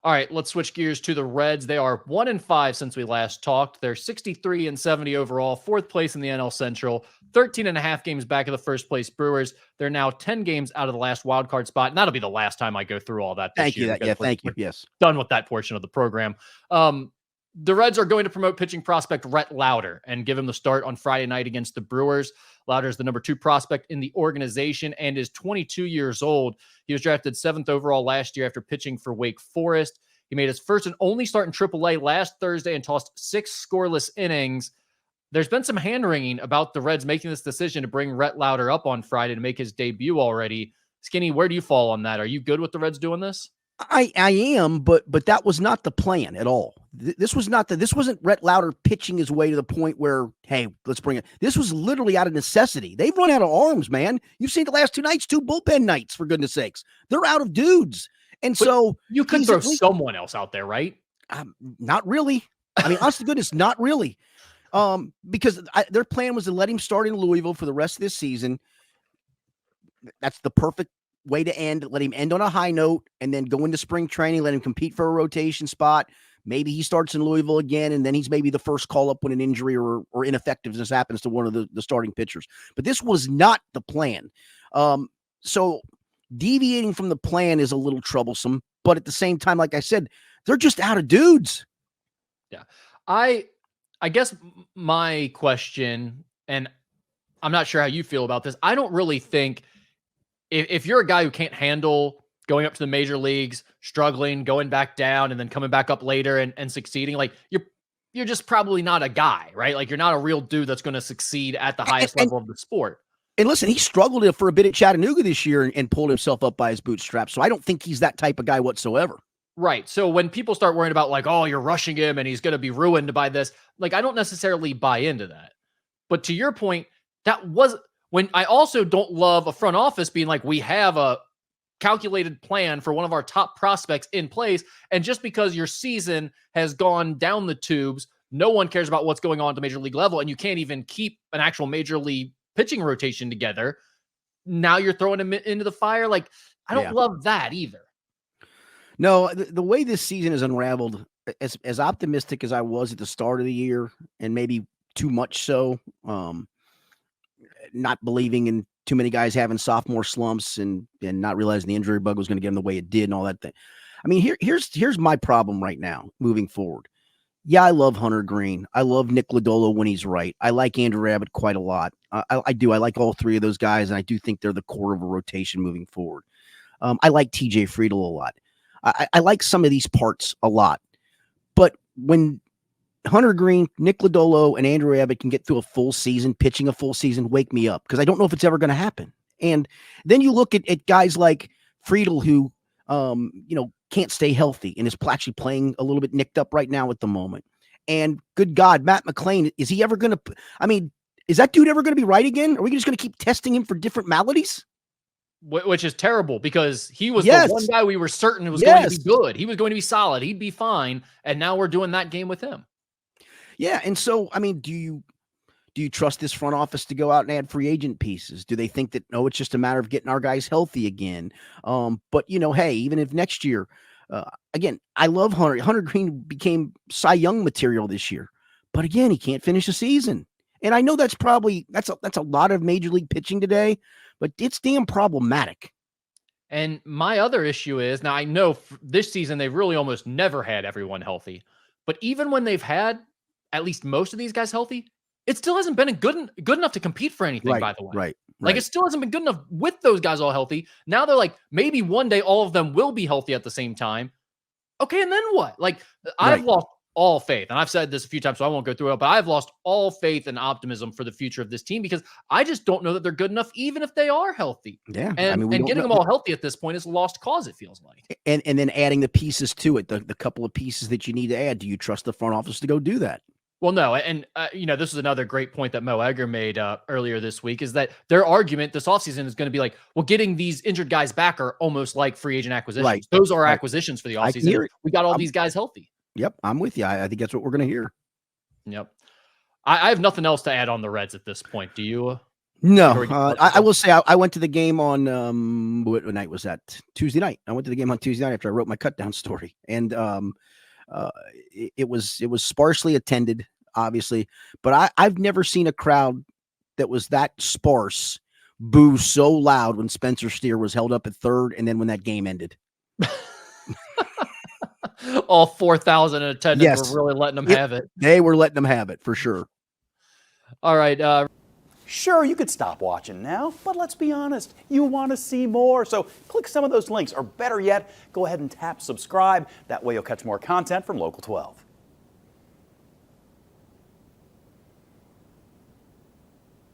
All right, let's switch gears to the Reds. They are 1-5 since we last talked. They're 63-70 overall, fourth place in the NL Central, 13 and a half games back of the first place Brewers. They're now 10 games out of the last wild card spot. And that'll be the last time I go through all that this Thank you. year because Thank you. we're Yes. done with that portion of the program. The Reds are going to promote pitching prospect Rhett Lowder and give him the start on Friday night against the Brewers. Lowder is the number 2 prospect in the organization and is 22 years old. He was drafted 7th overall last year after pitching for Wake Forest. He made his first and only start in AAA last Thursday and tossed 6 scoreless innings. There's been some hand-wringing about the Reds making this decision to bring Rhett Lowder up on Friday to make his debut already. Skinny, where do you fall on that? Are you good with the Reds doing this? I am, but that was not the plan at all. This wasn't Rhett Lowder pitching his way to the point where, hey, let's bring it. This was literally out of necessity. They've run out of arms, man. You've seen the last 2 nights, 2 bullpen nights, for goodness sakes. They're out of dudes. And but so you could throw someone else out there, right? Not really. I mean, honest to goodness, not really. Because their plan was to let him start in Louisville for the rest of this season. That's the perfect way to end. Let him end on a high note and then go into spring training, let him compete for a rotation spot. Maybe he starts in Louisville again, and then he's maybe the first call up when an injury or ineffectiveness happens to one of the starting pitchers. But this was not the plan. So deviating from the plan is a little troublesome. But at the same time, like I said, they're just out of dudes. Yeah. I guess my question, and I'm not sure how you feel about this, I don't really think if you're a guy who can't handle going up to the major leagues, struggling, going back down, and then coming back up later and succeeding, like you're just probably not a guy, right? Like you're not a real dude that's going to succeed at the highest level of the sport. And listen, he struggled for a bit at Chattanooga this year and pulled himself up by his bootstraps. So I don't think he's that type of guy whatsoever. Right. So when people start worrying about like, oh, you're rushing him and he's going to be ruined by this, like I don't necessarily buy into that. But to your point, that was when I also don't love a front office being like, we have a calculated plan for one of our top prospects in place. And just because your season has gone down the tubes, no one cares about what's going on at the major league level. And you can't even keep an actual major league pitching rotation together. Now you're throwing him into the fire. Like, I don't love that either. No, the way this season is unraveled, as optimistic as I was at the start of the year, and maybe too much so, not believing in too many guys having sophomore slumps and not realizing the injury bug was going to get in the way it did and all that thing. I mean, here's my problem right now moving forward. Yeah, I love Hunter Green. I love Nick Lodolo when he's right. I like Andrew Abbott quite a lot. I do. I like all 3 of those guys, and I do think they're the core of a rotation moving forward. I like TJ Friedel a lot. I like some of these parts a lot. But when Hunter Green, Nick Lodolo, and Andrew Abbott can get through a full season, pitching a full season, wake me up, because I don't know if it's ever going to happen. And then you look at guys like Friedel, who can't stay healthy and is actually playing a little bit nicked up right now at the moment. And good God, Matt McClain, is he ever going to? I mean, is that dude ever going to be right again? Are we just going to keep testing him for different maladies? Which is terrible because he was the one guy we were certain was going to be good. He was going to be solid. He'd be fine. And now we're doing that game with him. Yeah. And so, I mean, do you trust this front office to go out and add free agent pieces? Do they think that, no, it's just a matter of getting our guys healthy again? But, hey, even if next year, again, I love Hunter. Hunter Green became Cy Young material this year. But again, he can't finish the season. And I know that's a lot of major league pitching today, but it's damn problematic. And my other issue is, now I know this season they've really almost never had everyone healthy, but even when they've had at least most of these guys healthy, it still hasn't been good enough to compete for anything, by the way. Right. Like it still hasn't been good enough with those guys all healthy. Now they're like, maybe one day all of them will be healthy at the same time. Okay, and then what? Like I've lost all faith, and I've said this a few times, so I won't go through it, but I've lost all faith and optimism for the future of this team because I just don't know that they're good enough, even if they are healthy. Yeah. And getting them all healthy at this point is a lost cause, it feels like. And then adding the pieces to it, the couple of pieces that you need to add. Do you trust the front office to go do that? Well, no. And, this is another great point that Mo Egger made earlier this week is that their argument this offseason is going to be like, well, getting these injured guys back are almost like free agent acquisitions. Right. Those are acquisitions for the offseason. We got all these guys healthy. Yep, I'm with you. I think that's what we're going to hear. Yep. I have nothing else to add on the Reds at this point. Do you? No, Before we get I will say I went to the game on what night was that? Tuesday night. I went to the game on Tuesday night after I wrote my cut down story, and it was sparsely attended, obviously, but I've never seen a crowd that was that sparse boo so loud when Spencer Steer was held up at third, and then when that game ended. All 4,000 in attendance Yes. were really letting them have it. They were letting them have it for sure. All right. Sure, you could stop watching now, but let's be honest, you want to see more. So click some of those links, or better yet, go ahead and tap subscribe. That way you'll catch more content from Local 12.